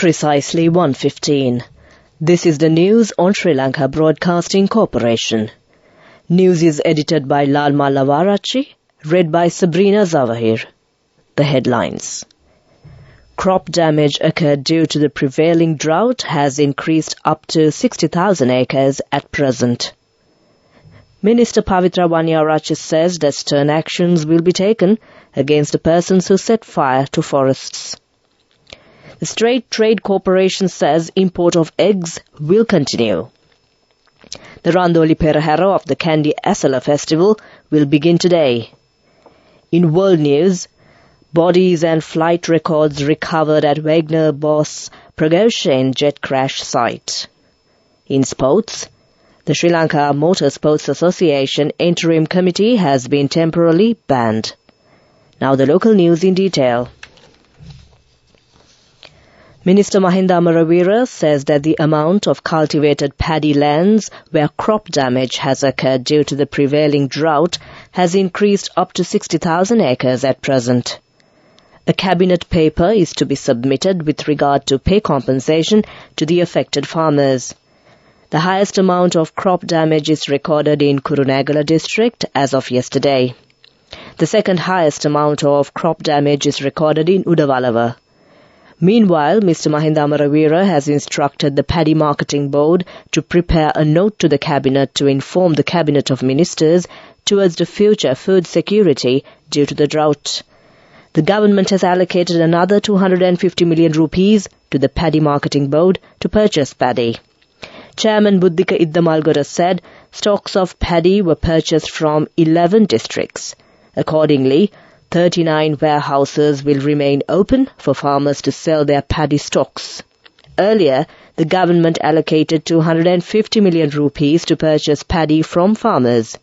Precisely 1:15. This is the news on Sri Lanka Broadcasting Corporation. News is edited by Lalma Lavarachi, read by Sabrina Zawahir. The headlines. Crop damage occurred due to the prevailing drought has increased up to 60,000 acres at present. Minister Pavitra Wanyarachi says that stern actions will be taken against the persons who set fire to forests. The State Trade Corporation says import of eggs will continue. The Randoli Perahera of the Kandy Asala Festival will begin today. In world news, bodies and flight records recovered at Wagner boss Pragoshin jet crash site. In sports, the Sri Lanka Motor Sports Association Interim Committee has been temporarily banned. Now the local news in detail. Minister Mahinda Amaravira says that the amount of cultivated paddy lands where crop damage has occurred due to the prevailing drought has increased up to 60,000 acres at present. A cabinet paper is to be submitted with regard to pay compensation to the affected farmers. The highest amount of crop damage is recorded in Kurunegala district as of yesterday. The second highest amount of crop damage is recorded in Udawalawa. Meanwhile, Mr. Mahinda Amaravira has instructed the Paddy Marketing Board to prepare a note to the Cabinet to inform the Cabinet of Ministers towards the future food security due to the drought. The government has allocated another 250 million rupees to the Paddy Marketing Board to purchase paddy. Chairman Buddhika Iddamalgora said stocks of paddy were purchased from 11 districts. Accordingly, 39 warehouses will remain open for farmers to sell their paddy stocks. Earlier, the government allocated 250 million rupees to purchase paddy from farmers.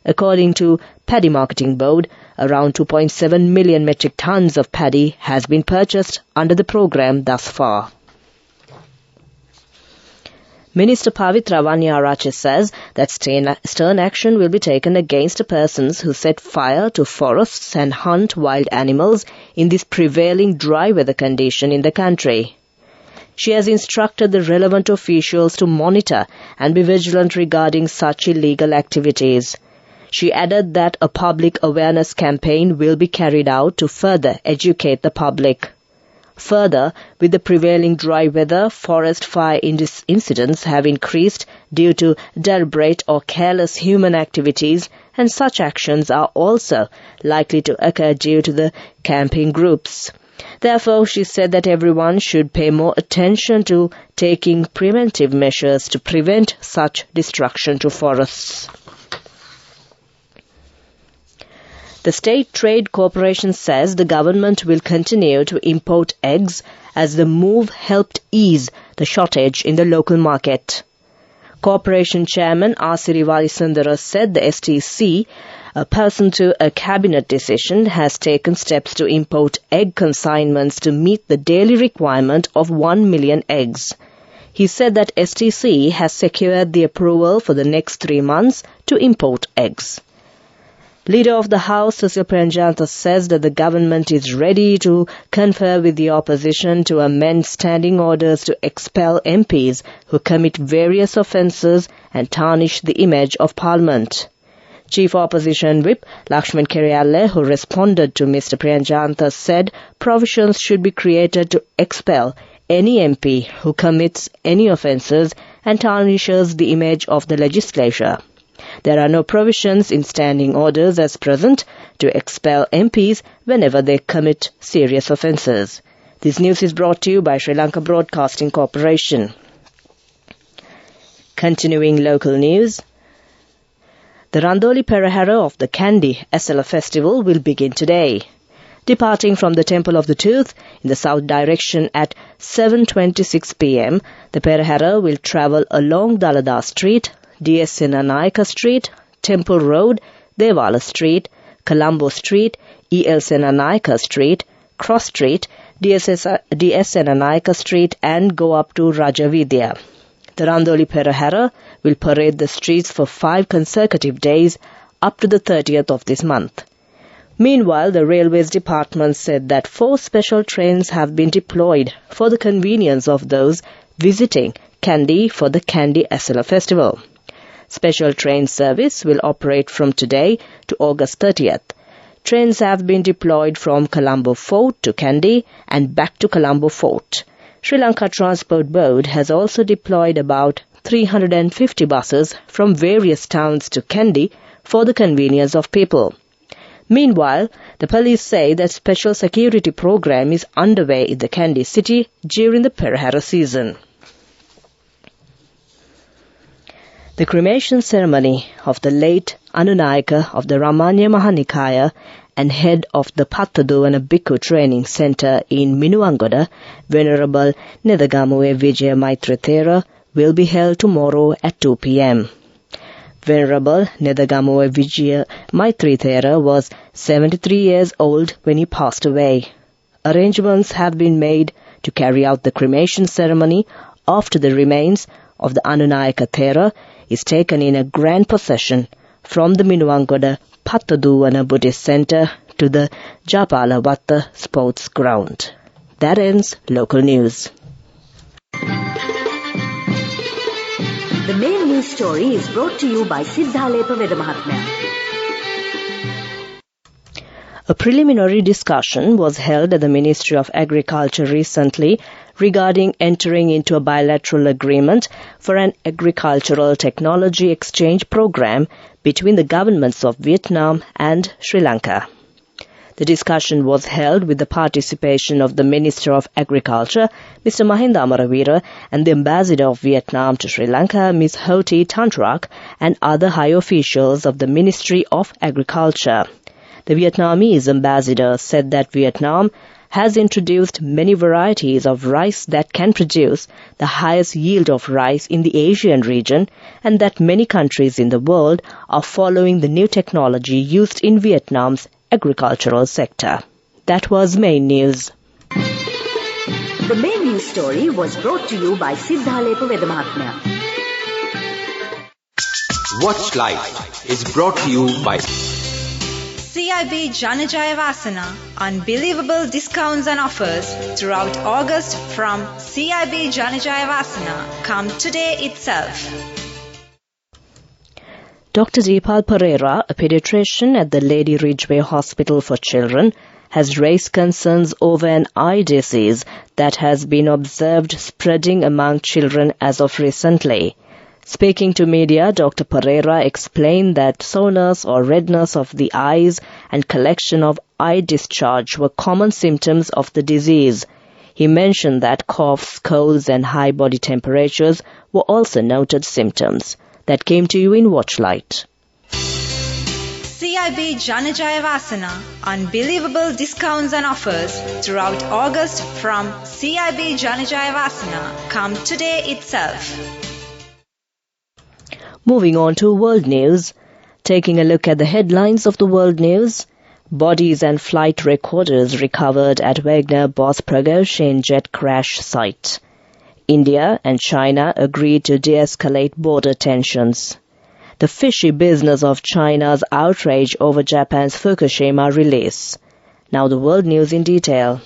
According to Paddy Marketing Board, around 2.7 million metric tons of paddy has been purchased under the program thus far. Minister Pavitra Wanyarachi says that stern action will be taken against the persons who set fire to forests and hunt wild animals in this prevailing dry weather condition in the country. She has instructed the relevant officials to monitor and be vigilant regarding such illegal activities. She added that a public awareness campaign will be carried out to further educate the public. Further, with the prevailing dry weather, forest fire incidents have increased due to deliberate or careless human activities, and such actions are also likely to occur due to the camping groups. Therefore, she said that everyone should pay more attention to taking preventive measures to prevent such destruction to forests. The State Trade Corporation says the government will continue to import eggs as the move helped ease the shortage in the local market. Corporation Chairman R. Sirivalisundara said the STC, pursuant to a cabinet decision, has taken steps to import egg consignments to meet the daily requirement of 1 million eggs. He said that STC has secured the approval for the next 3 months to import eggs. Leader of the House, Susil Priyanjantha, says that the government is ready to confer with the opposition to amend standing orders to expel MPs who commit various offences and tarnish the image of Parliament. Chief Opposition Whip Lakshman Keriyalle, who responded to Mr. Priyanjantha, said provisions should be created to expel any MP who commits any offences and tarnishes the image of the legislature. There are no provisions in standing orders as present to expel MPs whenever they commit serious offences. This news is brought to you by Sri Lanka Broadcasting Corporation. Continuing local news, the Randoli Perahera of the Kandy Asala Festival will begin today. Departing from the Temple of the Tooth in the south direction at 7:26 p.m., the Perahera will travel along Dalada Street, DS Senanayaka Street, Temple Road, Devala Street, Colombo Street, EL Senanayaka Street, Cross Street, DS Senanayaka Street, and go up to Rajavidya. The Randoli Perahera will parade the streets for 5 consecutive days up to the 30th of this month. Meanwhile, the Railways Department said that 4 special trains have been deployed for the convenience of those visiting Kandy for the Kandy Asela Festival. Special train service will operate from today to August 30th. Trains have been deployed from Colombo Fort to Kandy and back to Colombo Fort. Sri Lanka Transport Board has also deployed about 350 buses from various towns to Kandy for the convenience of people. Meanwhile, the police say that special security program is underway in the Kandy city during the Perahera season. The cremation ceremony of the late Anunayaka of the Ramanya Mahanikaya and head of the Pattaduwana Bhikkhu Training Centre in Minuwangoda, Venerable Nedagamuwe Vijaya Maitri Thera, will be held tomorrow at 2 p.m. Venerable Nedagamuwe Vijaya Maitri Thera was 73 years old when he passed away. Arrangements have been made to carry out the cremation ceremony after the remains of the Anunayaka Thera is taken in a grand procession from the Minuwangoda Pattaduwana Buddhist Centre to the Japalawatta Sports Ground. That ends local news. The main news story is brought to you by Siddhalepa Vedamahatmya. A preliminary discussion was held at the Ministry of Agriculture recently regarding entering into a bilateral agreement for an agricultural technology exchange program between the governments of Vietnam and Sri Lanka. The discussion was held with the participation of the Minister of Agriculture, Mr. Mahinda Amaravira, and the Ambassador of Vietnam to Sri Lanka, Ms. Hoti Tantrak, and other high officials of the Ministry of Agriculture. The Vietnamese ambassador said that Vietnam has introduced many varieties of rice that can produce the highest yield of rice in the Asian region, and that many countries in the world are following the new technology used in Vietnam's agricultural sector. That was main news. The main news story was brought to you by Siddhalepa Vedamahatmya. Watch Life is brought to you by CIB Janajaya Vasana. Unbelievable discounts and offers throughout August from CIB Janajaya Vasana. Come today itself. Dr. Deepal Pereira, a pediatrician at the Lady Ridgeway Hospital for Children, has raised concerns over an eye disease that has been observed spreading among children as of recently. Speaking to media, Dr. Pereira explained that soreness or redness of the eyes and collection of eye discharge were common symptoms of the disease. He mentioned that coughs, colds and high body temperatures were also noted symptoms. That came to you in Watchlight. CIB Janajaya Vasana. Unbelievable discounts and offers throughout August from CIB Janajaya Vasana. Come today itself. Moving on to world news. Taking a look at the headlines of the world news. Bodies and flight recorders recovered at Wagner Boss Prigozhin jet crash site. India and China agreed to de-escalate border tensions. The fishy business of China's outrage over Japan's Fukushima release. Now the world news in detail.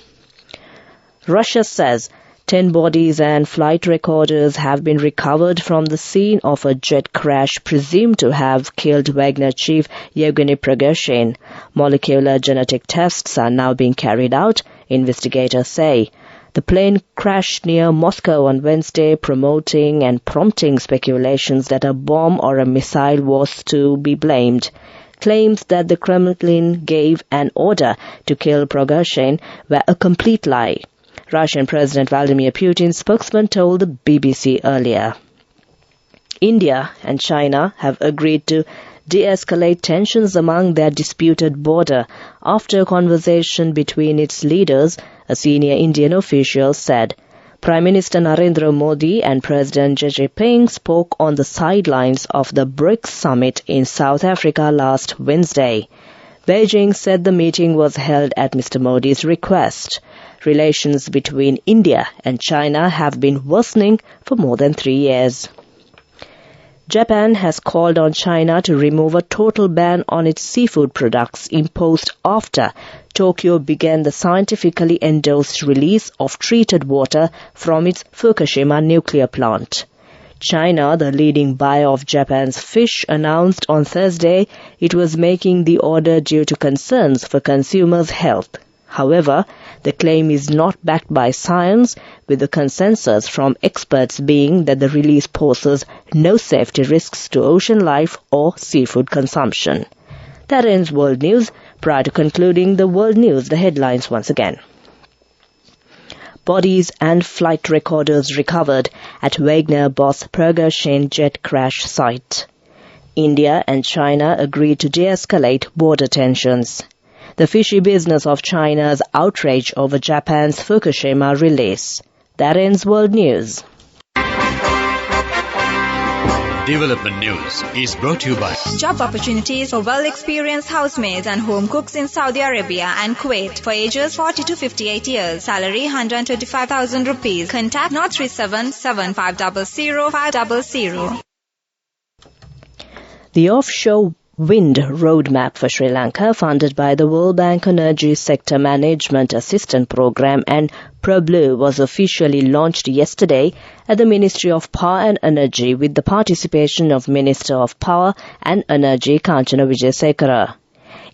Russia says 10 bodies and flight recorders have been recovered from the scene of a jet crash presumed to have killed Wagner chief Yevgeny Prigozhin. Molecular genetic tests are now being carried out, investigators say. The plane crashed near Moscow on Wednesday, promoting and prompting speculations that a bomb or a missile was to be blamed. Claims that the Kremlin gave an order to kill Prigozhin were a complete lie. Russian President Vladimir Putin's spokesman told the BBC earlier. India and China have agreed to de-escalate tensions among their disputed border after a conversation between its leaders, a senior Indian official said. Prime Minister Narendra Modi and President Xi Jinping spoke on the sidelines of the BRICS summit in South Africa last Wednesday. Beijing said the meeting was held at Mr. Modi's request. Relations between India and China have been worsening for more than 3 years. Japan has called on China to remove a total ban on its seafood products imposed after Tokyo began the scientifically endorsed release of treated water from its Fukushima nuclear plant. China, the leading buyer of Japan's fish, announced on Thursday it was making the order due to concerns for consumers' health. However, the claim is not backed by science, with the consensus from experts being that the release poses no safety risks to ocean life or seafood consumption. That ends World News. Prior to concluding the World News, the headlines once again. Bodies and flight recorders recovered at Wagner boss Prigozhin jet crash site. India and China agreed to de-escalate border tensions. The fishy business of China's outrage over Japan's Fukushima release. That ends World News. Development News is brought to you by Job opportunities for well-experienced housemaids and home cooks in Saudi Arabia and Kuwait for ages 40 to 58 years. Salary 125,000 rupees. Contact 037 7500 500. The offshore wind roadmap for Sri Lanka, funded by the World Bank Energy Sector Management Assistance Program and ProBlue, was officially launched yesterday at the Ministry of Power and Energy with the participation of Minister of Power and Energy Kanchana Wijesekara.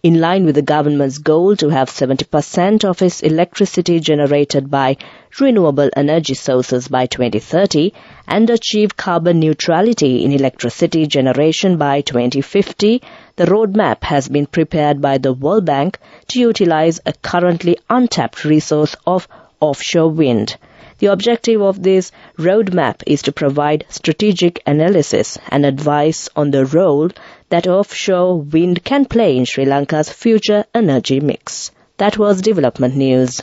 In line with the government's goal to have 70% of its electricity generated by renewable energy sources by 2030 and achieve carbon neutrality in electricity generation by 2050, the roadmap has been prepared by the World Bank to utilize a currently untapped resource of offshore wind. The objective of this roadmap is to provide strategic analysis and advice on the role that offshore wind can play in Sri Lanka's future energy mix. That was Development News.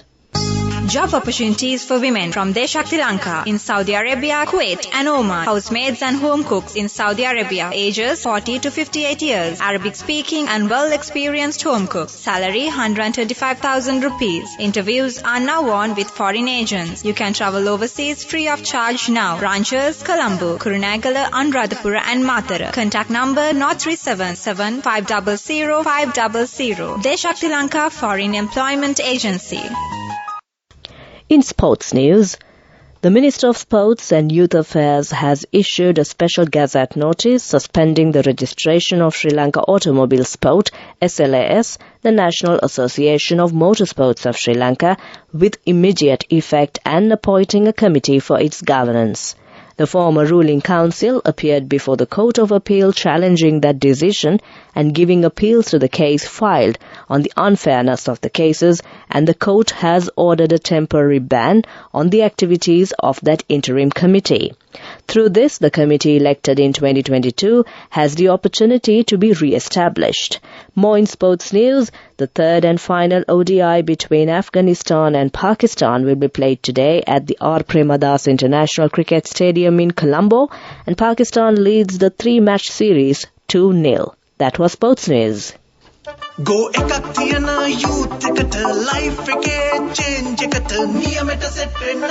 Job opportunities for women from Deshakti Lanka in Saudi Arabia, Kuwait and Oman. Housemaids and home cooks in Saudi Arabia, ages 40 to 58 years. Arabic speaking and well-experienced home cooks. Salary 125,000 rupees. Interviews are now on with foreign agents. You can travel overseas free of charge now. Branches Colombo, Kurunegala, Anuradhapura and Matara. Contact number 037 7500 500. Deshakti Lanka Foreign Employment Agency. In sports news, the Minister of Sports and Youth Affairs has issued a special gazette notice suspending the registration of Sri Lanka Automobile Sport, SLAS, the National Association of Motorsports of Sri Lanka, with immediate effect and appointing a committee for its governance. The former ruling council appeared before the Court of Appeal challenging that decision and giving appeals to the case filed on the unfairness of the cases, and the court has ordered a temporary ban on the activities of that interim committee. Through this, the committee elected in 2022 has the opportunity to be re-established. More in sports news, the third and final ODI between Afghanistan and Pakistan will be played today at the R. Premadas International Cricket Stadium in Colombo, and Pakistan leads the three-match series 2-0. That was sports news. Go ekak tiyana youth eකට life එකේ change එකට නියමෙට set වෙන්න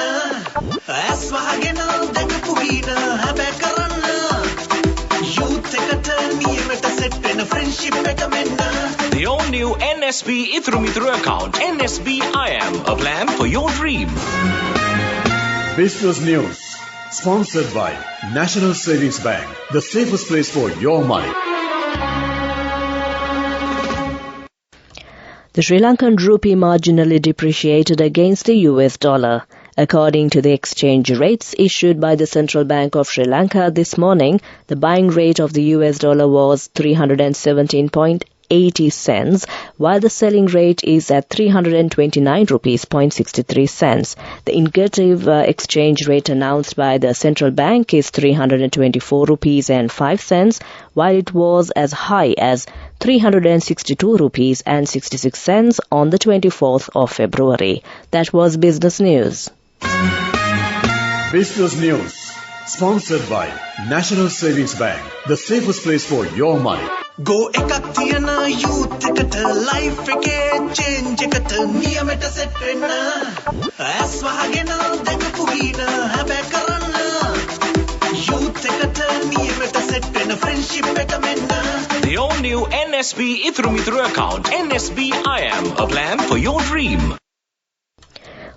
ඇස් වහගෙන දැකපු වීන හැබැයි කරන්න youth එකට නියමෙට set වෙන friendship එක මෙන්න. The all new NSB Ithru Mithru account, NSB IM, a plan for your dream. Business News, sponsored by National Savings Bank, the safest place for your money. The Sri Lankan rupee marginally depreciated against the US dollar. According to the exchange rates issued by the Central Bank of Sri Lanka this morning, the buying rate of the US dollar was 317.80 cents, while the selling rate is at 329 rupees 63 cents. The indicative exchange rate announced by the Central Bank is 324 rupees and 5 cents, while it was as high as 362 rupees and 66 cents on the 24th of February. That was Business News. Business News, sponsored by National Savings Bank, the safest place for your money. Go ekak tiyana youth එකට life එකේ change එකට නියමෙට set වෙන්න ඇස් වහගෙන දැකපු වීන හැබැයි කරන්න youth එකට නියමෙට set වෙන්න NSB Ithru Mithru account. NSB IM, a plan for your dream.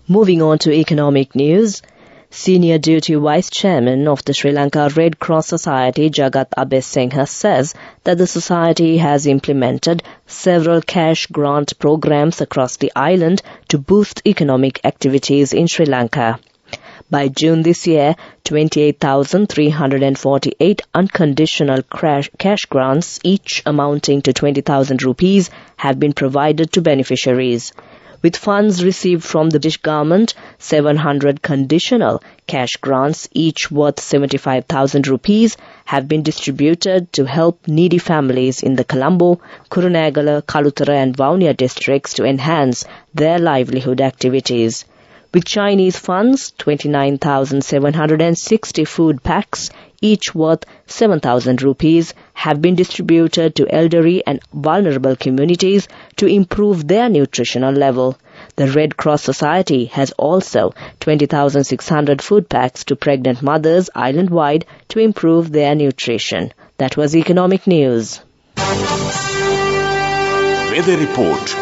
Moving on to economic news. Senior Duty Vice Chairman of the Sri Lanka Red Cross Society, Jagat Abesengha, says that the society has implemented several cash grant programs across the island to boost economic activities in Sri Lanka. By June this year, 28,348 unconditional cash grants, each amounting to 20,000 rupees, have been provided to beneficiaries. With funds received from the British government, 700 conditional cash grants, each worth 75,000 rupees, have been distributed to help needy families in the Colombo, Kurunegala, Kalutara and Vaunia districts to enhance their livelihood activities. With Chinese funds, 29,760 food packs, each worth 7,000 rupees, have been distributed to elderly and vulnerable communities to improve their nutritional level. The Red Cross Society has also 20,600 food packs to pregnant mothers island-wide to improve their nutrition. That was economic news. Weather report.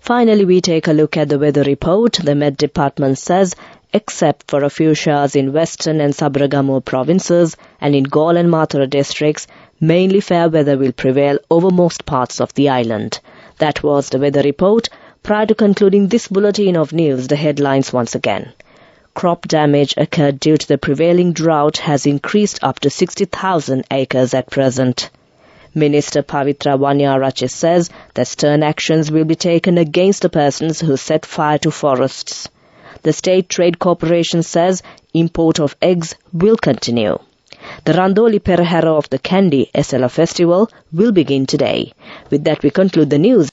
Finally, we take a look at the weather report. The Met Department says, except for a few showers in Western and Sabaragamuwa provinces and in Galle and Mathura districts, mainly fair weather will prevail over most parts of the island. That was the weather report. Prior to concluding this bulletin of news, the headlines once again. Crop damage occurred due to the prevailing drought has increased up to 60,000 acres at present. Minister Pavitra Wanyarache says that stern actions will be taken against the persons who set fire to forests. The State Trade Corporation says import of eggs will continue. The Randoli Perahara of the Kandy SLA Festival will begin today. With that, we conclude the news.